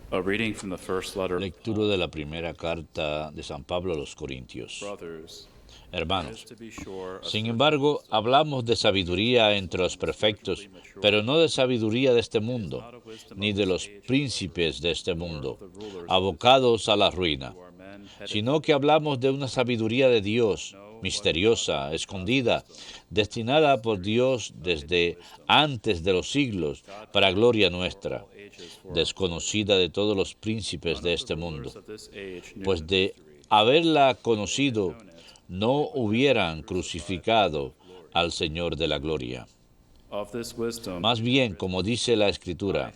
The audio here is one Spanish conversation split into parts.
A reading from the first letter. Lectura de la primera carta de San Pablo a los Corintios. Brothers, Hermanos, to be sure, sin embargo, hablamos de sabiduría entre los perfectos, pero no de sabiduría de este mundo, ni de los príncipes de este mundo, abocados a la ruina, sino que hablamos de una sabiduría de Dios, misteriosa, escondida, destinada por Dios desde antes de los siglos, para gloria nuestra, desconocida de todos los príncipes de este mundo, pues de haberla conocido, no hubieran crucificado al Señor de la gloria. Más bien, como dice la Escritura,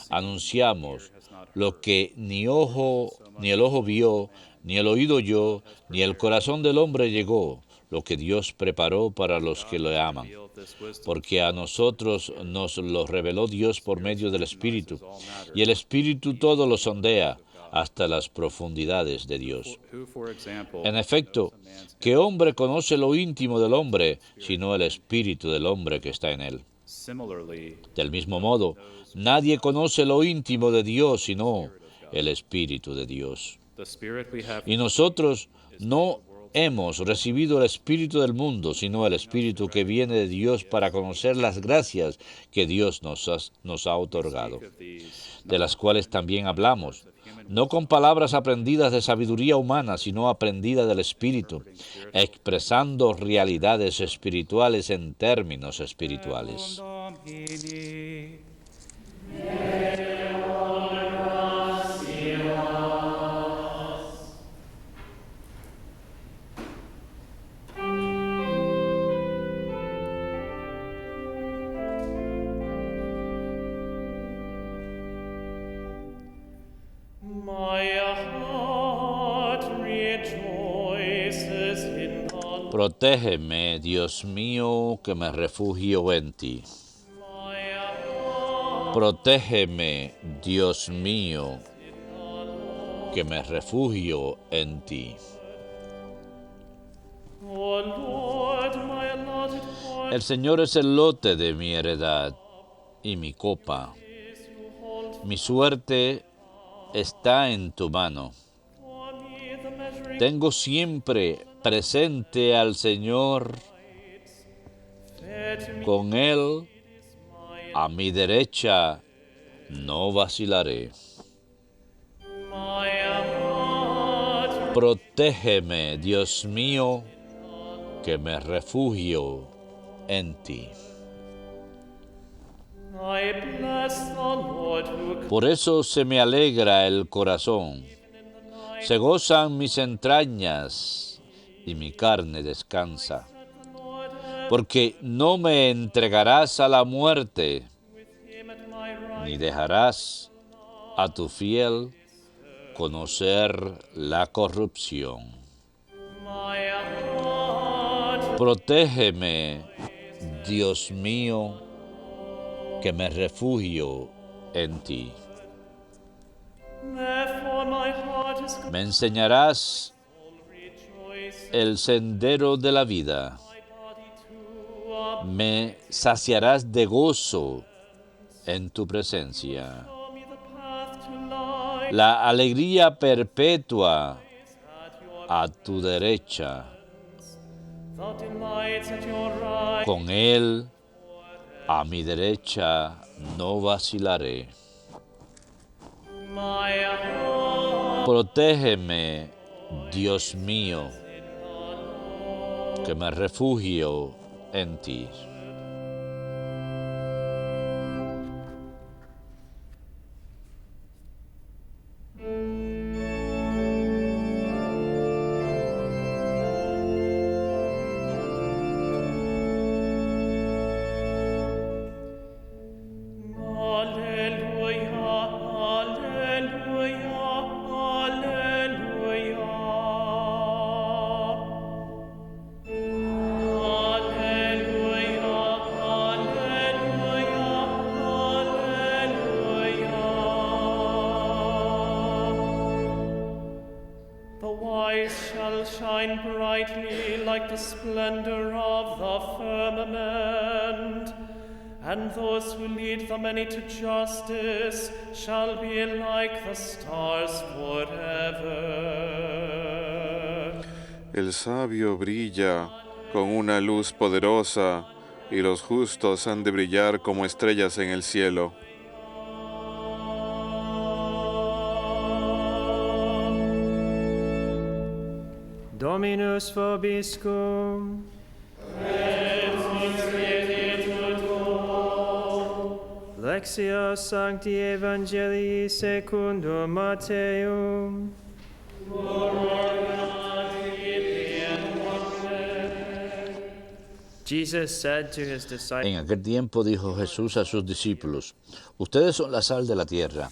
anunciamos lo que ni el ojo vio, ni el oído oyó, ni el corazón del hombre llegó, lo que Dios preparó para los que le aman. Porque a nosotros nos lo reveló Dios por medio del Espíritu, y el Espíritu todo lo sondea, hasta las profundidades de Dios. En efecto, ¿qué hombre conoce lo íntimo del hombre, sino el espíritu del hombre que está en él? Del mismo modo, nadie conoce lo íntimo de Dios, sino el espíritu de Dios. Y nosotros no hemos recibido el espíritu del mundo, sino el espíritu que viene de Dios para conocer las gracias que Dios nos ha otorgado, de las cuales también hablamos, no con palabras aprendidas de sabiduría humana, sino aprendidas del Espíritu, expresando realidades espirituales en términos espirituales. Protégeme, Dios mío, que me refugio en ti. Protégeme, Dios mío, que me refugio en ti. El Señor es el lote de mi heredad y mi copa. Mi suerte está en tu mano. Tengo siempre presente al Señor. Con Él a mi derecha no vacilaré. Protégeme, Dios mío, que me refugio en ti. Por eso se me alegra el corazón, se gozan mis entrañas y mi carne descansa, porque no me entregarás a la muerte, ni dejarás a tu fiel conocer la corrupción. Protégeme, Dios mío, que me refugio en ti. Me enseñarás el sendero de la vida. Me saciarás de gozo en tu presencia. La alegría perpetua a tu derecha. Con Él a mi derecha no vacilaré. Protégeme, Dios mío, que me refugio en ti. Shine brightly like the splendor of the firmament, and those who lead the many to justice shall be like the stars forever. El sabio brilla con una luz poderosa, y los justos han de brillar como estrellas en el cielo. Dominus vobiscum. Lectio Sancti Evangelii secundum Matteum. Jesus said to his disciples, En aquel tiempo dijo Jesús a sus discípulos, ustedes son la sal de la tierra,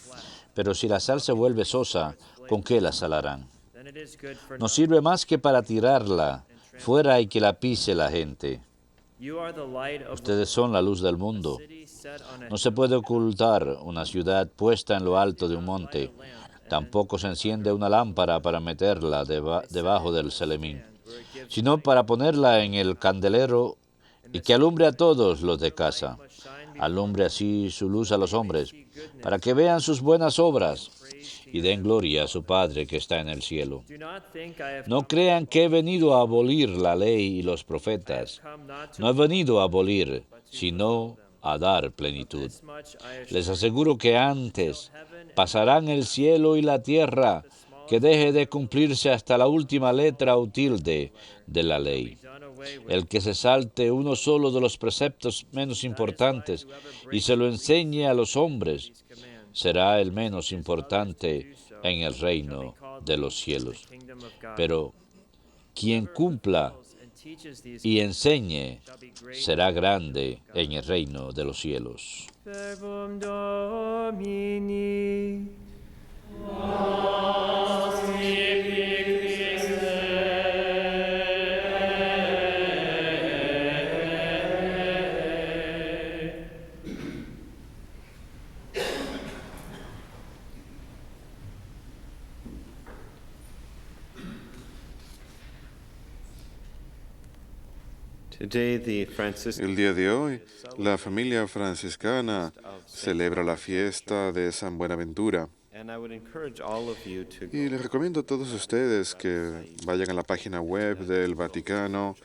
pero si la sal se vuelve sosa, ¿con qué la salarán? then it is good for No nothing. sirve más que para tirarla fuera y que la pise la gente. You are the light of the Ustedes son la luz del mundo. city set on a No se puede ocultar una ciudad puesta en lo alto de un monte. Tampoco se enciende una lámpara para meterla debajo del celemín, sino para ponerla en el candelero y que alumbre a todos los de casa. Alumbre así su luz a los hombres, para que vean sus buenas obras y den gloria a su Padre que está en el cielo. Do not think I have No crean que he venido a abolir la ley y los profetas. come not to No he venido a abolir, sino a dar plenitud. this much I assure Les aseguro que antes pasarán el cielo y la tierra, que deje de cumplirse hasta la última letra o tilde de la ley. done away with. El que se salte uno solo de los preceptos menos importantes y se lo enseñe a los hombres, será el menos importante en el reino de los cielos. Kingdom of God. Pero quien cumpla And teaches these y enseñe shall be great. será grande en el reino de los cielos. Verbum Domini. Today, the Franciscan El día de hoy, la familia franciscana celebra la fiesta de San Buenaventura. and I would encourage all of you to Y les recomiendo a todos ustedes que vayan a la página web del Vaticano,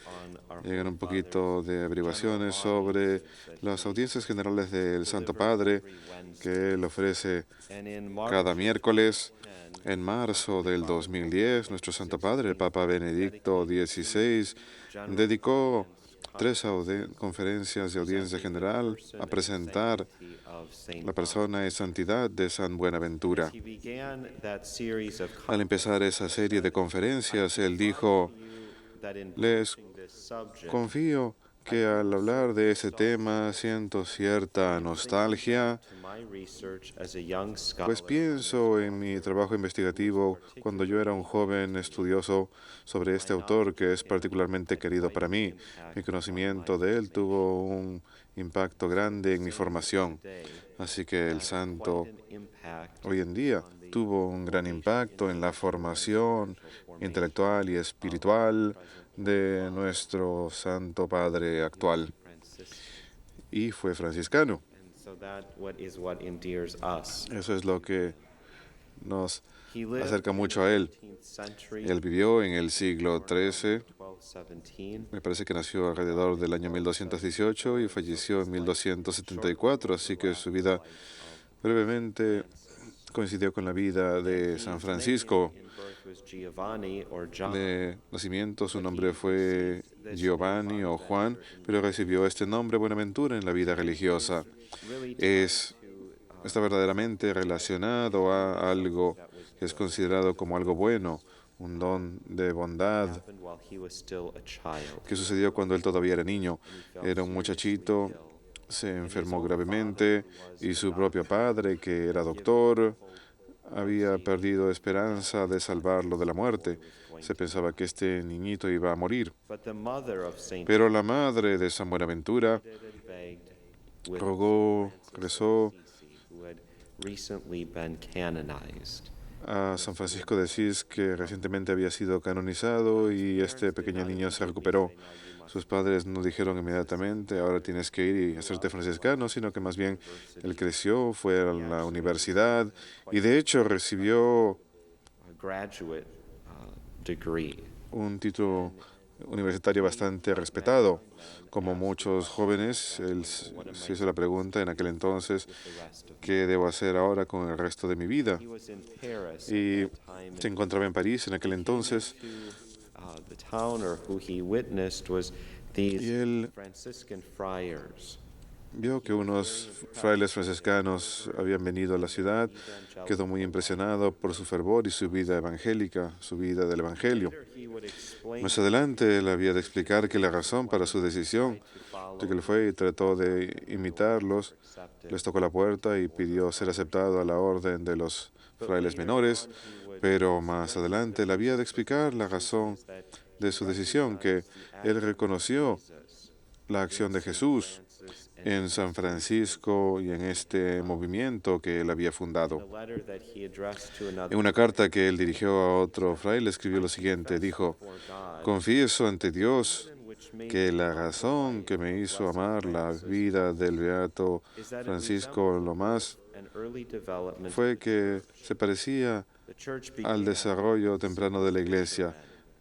hagan un poquito de averiguaciones sobre las audiencias generales del Santo Padre que él ofrece and in March cada miércoles. En marzo del 2010, nuestro Santo Padre, el Papa Benedicto XVI, dedicó 3 conferencias de audiencia general a presentar of Saint la persona y santidad de San Buenaventura. he began that series of Al empezar esa serie de conferencias, él dijo, that in les this subject confío que al hablar de ese tema siento cierta nostalgia, to my research as a young scholar pues pienso en mi trabajo investigativo cuando yo era un joven estudioso sobre este autor que es particularmente querido para mí. Mi conocimiento de él tuvo un impacto grande en mi formación. Así que el santo an impact hoy en día tuvo un gran impacto en la formación intelectual y espiritual de nuestro Santo Padre actual. Y fue franciscano. and so that what endears us. Eso es lo que nos He lived acerca mucho a él. 18th century, Él vivió en el siglo XIII, 1217, me parece que nació alrededor del año 1218 y falleció en 1274, así que su vida brevemente coincidió con la vida de San Francisco. in birth was Giovanni or John. De nacimiento su nombre fue Giovanni o Juan, pero recibió este nombre Buenaventura en la vida religiosa. Está verdaderamente relacionado a algo que es considerado como algo bueno, un don de bondad Happened while he was still a child. que sucedió cuando él todavía era niño. Era un muchachito, se enfermó gravemente y su propio padre, que era doctor, había perdido esperanza de salvarlo de la muerte. Se pensaba que este niñito iba a morir. But the mother of Saint Pero la madre de San Buenaventura begged with rogó, rezó who had recently been canonized. a San Francisco de Asís, que recientemente había sido canonizado, y este pequeño niño se recuperó. Sus padres no dijeron inmediatamente, ahora tienes que ir y hacerte franciscano, sino que más bien él creció, fue a la universidad y de hecho recibió a graduate degree. un título universitario bastante respetado. Como muchos jóvenes, él se hizo la pregunta en aquel entonces, ¿qué debo hacer ahora con el resto de mi vida? He was in Paris Y at that time, se encontraba en París en aquel entonces, the town or who he witnessed was y these él Franciscan friars. vio que unos frailes franciscanos habían venido a la ciudad, quedó muy impresionado por su fervor y su vida evangélica, su vida del Evangelio. He would explain Más adelante él había de explicar que la razón para su decisión de que él fue y trató de imitarlos, les tocó la puerta y pidió ser aceptado a la orden de los frailes menores, pero más adelante él había de explicar la razón de su decisión, que él reconoció la acción de Jesús en San Francisco y en este movimiento que él había fundado. a letter that he addressed to another En una carta que él dirigió a otro fraile escribió lo siguiente, dijo, confieso ante Dios que la razón que me hizo amar la vida del beato Francisco lo más an early development. fue que se parecía The church al began desarrollo temprano de la iglesia.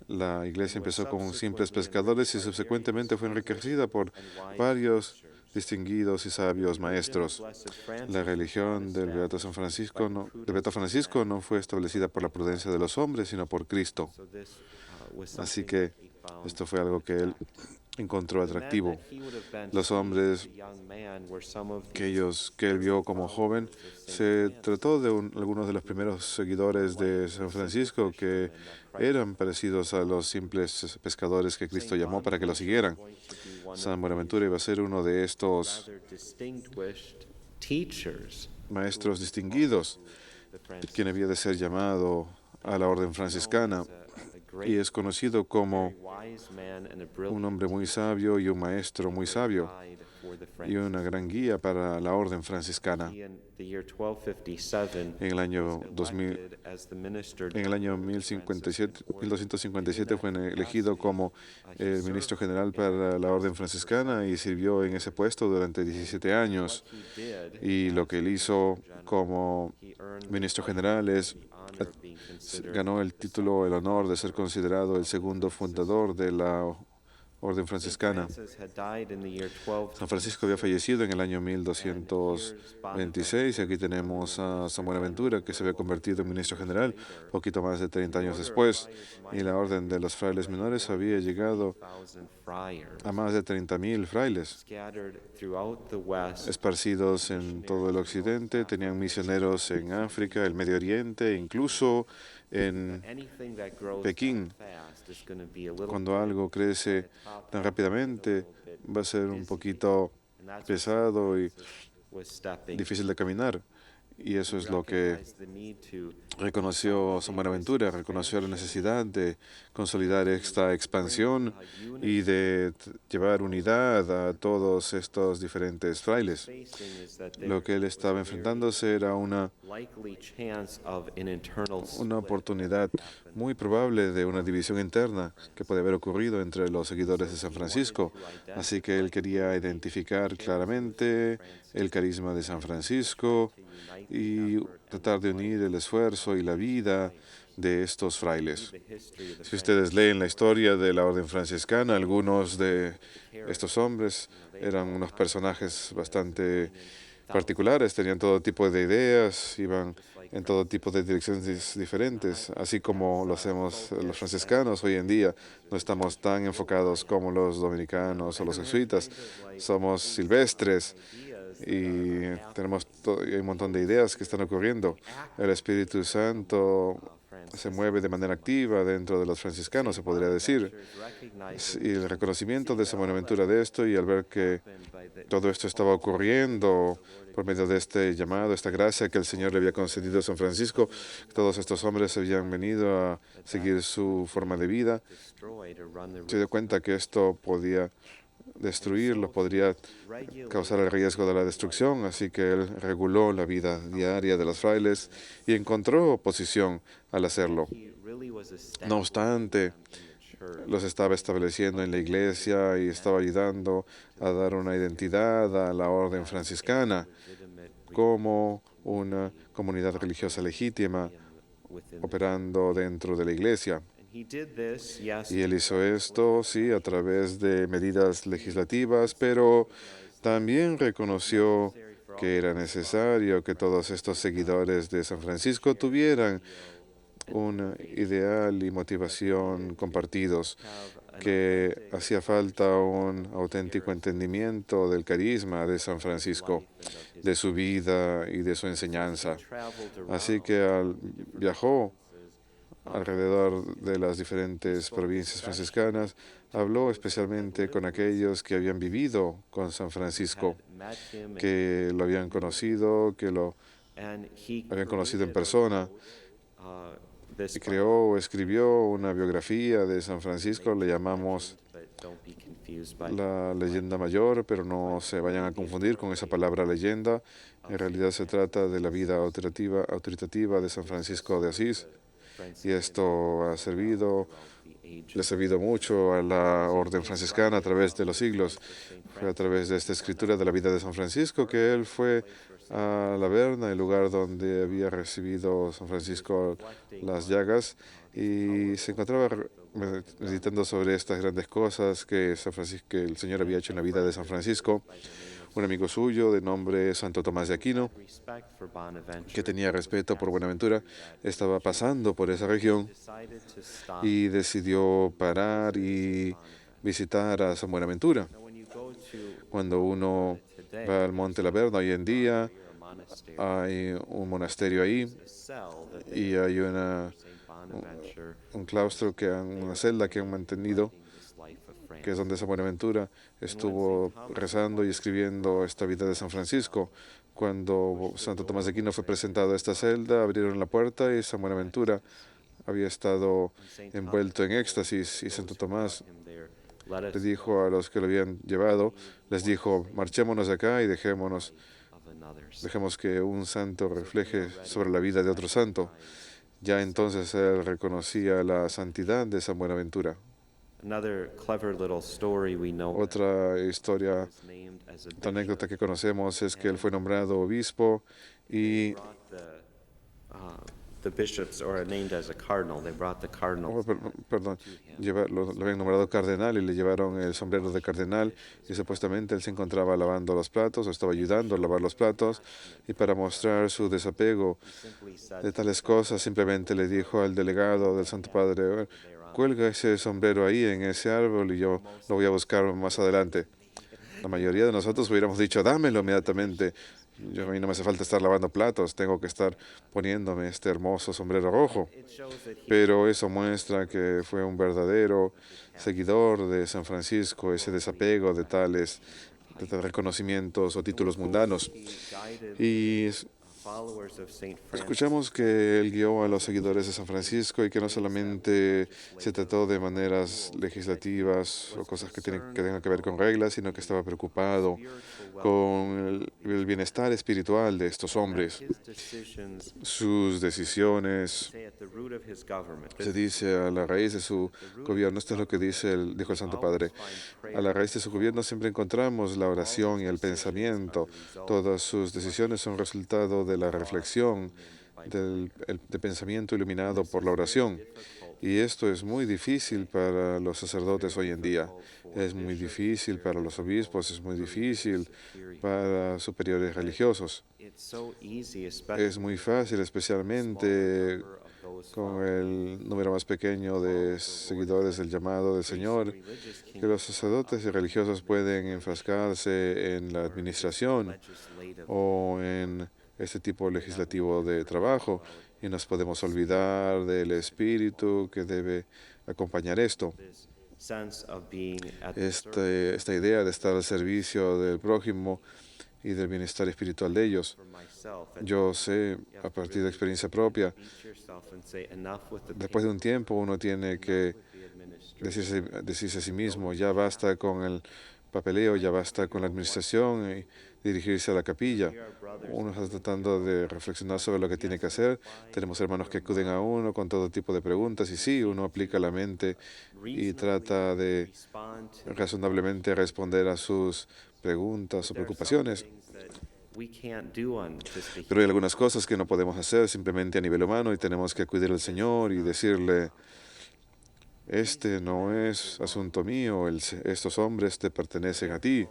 La iglesia empezó con simples pescadores y subsecuentemente fue enriquecida por varios distinguidos y sabios maestros. La religión del Beato Francisco no fue establecida por la prudencia de los hombres, sino por Cristo. so this was Así something que that he found. esto fue algo que él encontró The men atractivo. that he would have been Los to me hombres as a young man were some of que these él vio como joven, se trató de algunos de los primeros seguidores de San Francisco que eran parecidos a los simples pescadores que Cristo llamó para que lo siguieran. San Buenaventura iba a ser uno de estos rather distinguished teachers. maestros distinguidos, The Francis quien había de ser llamado a la orden franciscana, y es conocido como wise man and a un brilliant hombre muy sabio y un maestro muy sabio guide for the y una gran guía para la orden franciscana. He, in the year 1257, En el año was 2000, elected as the minister en el año 1257 fue elegido como el ministro general para la orden franciscana y sirvió en ese puesto durante 17 años. he did. Y lo que él hizo como He earned ministro general es the honor of being considered ganó el título, el honor de ser considerado el segundo fundador de la orden franciscana. Francis had died in the year 12. San Francisco había fallecido en el año 1226 y aquí tenemos a San Buenaventura, que se había convertido en ministro general poquito más de 30 años después, y la orden de los frailes menores había llegado 1,000 friars a más de 30.000 frailes scattered throughout the West. esparcidos en todo el occidente. Tenían misioneros en África, el Medio Oriente, incluso en Anything that grows Pekín. fast is going to be a little Cuando algo crece tan rápidamente, va a ser un poquito pesado y was stepping. difícil de caminar. Y eso es lo que Recognized the need to reconoció San Buenaventura, reconoció la necesidad de consolidar esta expansión y de llevar unidad a todos estos diferentes frailes. facing is that there Lo que él estaba enfrentándose era una likely chance of an internal split oportunidad muy probable de una división interna que puede haber ocurrido entre los seguidores de San Francisco. Así que él quería identificar claramente el carisma de San Francisco y tratar de unir el esfuerzo y la vida de estos frailes. the history of the Si ustedes leen la historia de la orden franciscana, algunos de estos hombres eran unos personajes bastante particulares, tenían todo tipo de ideas, iban en todo tipo de direcciones diferentes, así como lo hacemos los franciscanos hoy en día. No estamos tan enfocados como los dominicanos o los jesuitas, somos silvestres y tenemos hay un montón de ideas que están ocurriendo. El Espíritu Santo se mueve de manera activa dentro de los franciscanos, se podría decir. Y el reconocimiento de San Buenaventura de esto, y al ver que todo esto estaba ocurriendo por medio de este llamado, esta gracia que el Señor le había concedido a San Francisco, todos estos hombres habían venido a seguir su forma de vida. destroyed or run the Se dio cuenta que esto podía destruirlos, podría causar el riesgo de la destrucción, así que él reguló la vida diaria de los frailes y encontró oposición al hacerlo. No obstante, los estaba estableciendo en la iglesia y estaba ayudando a dar una identidad a la orden franciscana como una comunidad religiosa legítima operando dentro de la iglesia. Y él hizo esto, sí, a través de medidas legislativas, pero también reconoció que era necesario que todos estos seguidores de San Francisco tuvieran un ideal y motivación compartidos, que hacía falta un auténtico entendimiento del carisma de San Francisco, de su vida y de su enseñanza. Así que viajó alrededor de las diferentes provincias franciscanas, habló especialmente con aquellos que habían vivido con San Francisco, que lo habían conocido, que lo habían conocido en persona, y creó o escribió una biografía de San Francisco. Le llamamos la leyenda mayor, pero no se vayan a confundir con esa palabra leyenda. En realidad se trata de la vida autoritativa de San Francisco de Asís. Y esto le ha servido mucho a la orden franciscana a través de los siglos. Fue a través de esta escritura de la vida de San Francisco que él fue a La Verna, el lugar donde había recibido San Francisco las llagas, y se encontraba meditando sobre estas grandes cosas que el Señor había hecho en la vida de San Francisco. Un amigo suyo de nombre Santo Tomás de Aquino, que tenía respeto por Buenaventura, estaba pasando por esa región y decidió parar y visitar a San Buenaventura. Cuando uno va al Monte La Verna hoy en día, hay un monasterio ahí y hay un claustro, una celda que han mantenido, que es donde San Buenaventura estuvo rezando y escribiendo esta vida de San Francisco. Cuando Santo Tomás de Aquino fue presentado a esta celda, abrieron la puerta y San Buenaventura había estado envuelto en éxtasis, y Santo Tomás le dijo a los que lo habían llevado, les dijo: marchémonos de acá y dejemos que un santo refleje sobre la vida de otro santo. Ya entonces él reconocía la santidad de San Buenaventura. Otra historia, otra anécdota que conocemos es que él fue nombrado obispo y lo habían nombrado cardenal y le llevaron el sombrero de cardenal, y supuestamente él se encontraba lavando los platos o estaba ayudando a lavar los platos, y para mostrar su desapego de tales cosas simplemente le dijo al delegado del Santo Padre: cuelga ese sombrero ahí en ese árbol y yo lo voy a buscar más adelante. La mayoría de nosotros hubiéramos dicho: dámelo inmediatamente. A mí no me hace falta estar lavando platos, tengo que estar poniéndome este hermoso sombrero rojo. Pero eso muestra que fue un verdadero seguidor de San Francisco, ese desapego de tales reconocimientos o títulos mundanos. Y escuchamos que él guió a los seguidores de San Francisco, y que no solamente se trató de maneras legislativas o cosas que tengan que ver con reglas, sino que estaba preocupado con el bienestar espiritual de estos hombres. Sus decisiones, se dice, a la raíz de su gobierno, esto es lo que dijo el Santo Padre: a la raíz de su gobierno siempre encontramos la oración y el pensamiento. Todas sus decisiones son resultado de la reflexión, de pensamiento iluminado por la oración. Y esto es muy difícil para los sacerdotes hoy en día. Es muy difícil para los obispos, es muy difícil para superiores religiosos. Es muy fácil, especialmente con el número más pequeño de seguidores del llamado del Señor, que los sacerdotes y religiosos pueden enfrascarse en la administración o en este tipo legislativo de trabajo, y nos podemos olvidar del espíritu que debe acompañar esto. Esta idea de estar al servicio del prójimo y del bienestar espiritual de ellos. Yo sé, a partir de experiencia propia, después de un tiempo uno tiene que decirse a sí mismo: ya basta con papeleo, ya basta con la administración y dirigirse a la capilla. Uno está tratando de reflexionar sobre lo que tiene que hacer. Tenemos hermanos que acuden a uno con todo tipo de preguntas y sí, uno aplica la mente y trata de razonablemente responder a sus preguntas o preocupaciones. Pero hay algunas cosas que no podemos hacer simplemente a nivel humano y tenemos que acudir al Señor y decirle, este no es asunto mío, estos hombres te pertenecen a ti,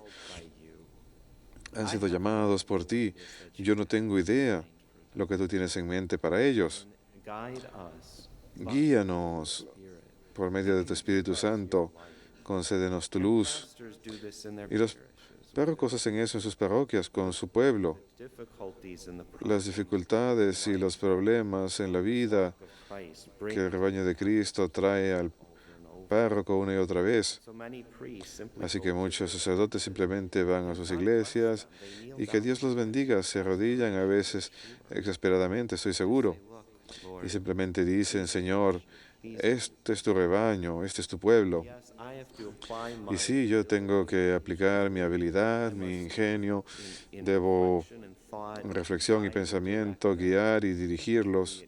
han sido llamados por ti, yo no tengo idea lo que tú tienes en mente para ellos. Guíanos por medio de tu Espíritu Santo, concédenos tu luz. Y los párrocos hacen eso en sus parroquias, con su pueblo. Las dificultades y los problemas en la vida que el rebaño de Cristo trae al párroco una y otra vez. Así que muchos sacerdotes simplemente van a sus iglesias y que Dios los bendiga, se arrodillan a veces exasperadamente, estoy seguro, y simplemente dicen, Señor, este es tu rebaño, este es tu pueblo. Y sí, yo tengo que aplicar mi habilidad, mi ingenio, debo en reflexión y pensamiento guiar y dirigirlos,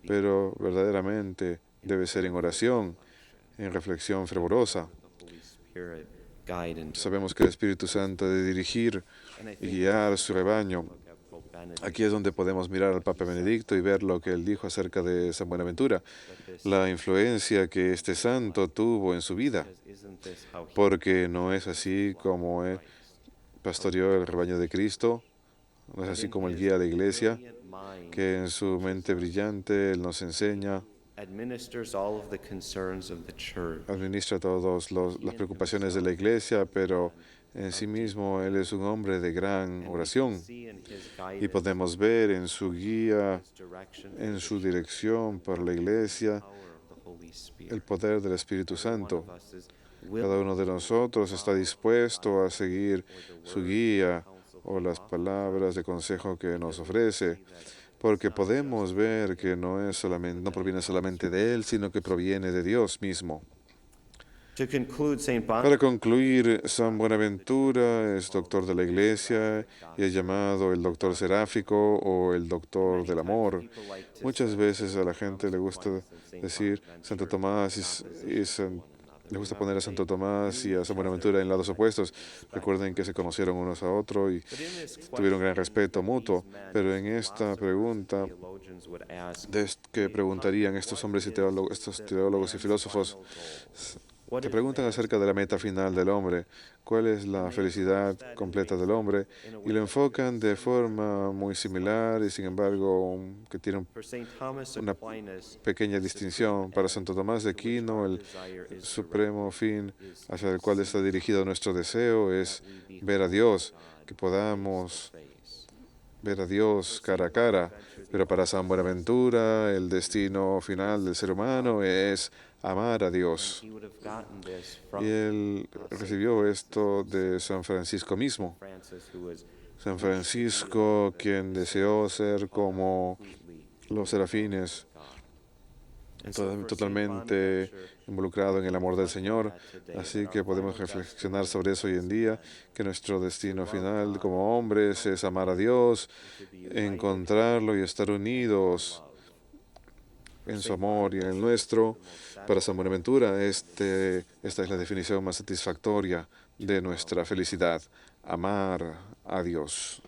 pero verdaderamente debe ser en oración, en reflexión fervorosa. Sabemos que el Espíritu Santo debe dirigir y guiar su rebaño. Aquí es donde podemos mirar al Papa Benedicto y ver lo que él dijo acerca de San Buenaventura, la influencia que este santo tuvo en su vida, porque no es así como él pastoreó el rebaño de Cristo, no es así como él guía a la iglesia, que en su mente brillante él nos enseña, administra todas las preocupaciones de la iglesia, pero en sí mismo él es un hombre de gran oración y podemos ver en su guía, en su dirección por la iglesia, el poder del Espíritu Santo. Cada uno de nosotros está dispuesto a seguir su guía o las palabras de consejo que nos ofrece, porque podemos ver que no proviene solamente de él, sino que proviene de Dios mismo. Para concluir, San Buenaventura es doctor de la Iglesia y es llamado el doctor seráfico o el doctor del amor. Muchas veces a la gente le gusta decir Santo Tomás le gusta poner a Santo Tomás y a San Buenaventura en lados opuestos. Recuerden que se conocieron unos a otros y tuvieron gran respeto mutuo, pero en esta pregunta que preguntarían estos hombres y estos teólogos y filósofos, te preguntan acerca de la meta final del hombre, cuál es la felicidad completa del hombre, y lo enfocan de forma muy similar y sin embargo que tiene una pequeña distinción. Para Santo Tomás de Aquino, el supremo fin hacia el cual está dirigido nuestro deseo es ver a Dios, que podamos ver a Dios cara a cara, pero para San Buenaventura el destino final del ser humano es amar a Dios. Y él recibió esto de San Francisco mismo. San Francisco, quien deseó ser como los serafines, totalmente involucrado en el amor del Señor. Así que podemos reflexionar sobre eso hoy en día, que nuestro destino final como hombres es amar a Dios, encontrarlo y estar unidos en su amor y en el nuestro. Para San Buenaventura, esta es la definición más satisfactoria de nuestra felicidad, amar a Dios.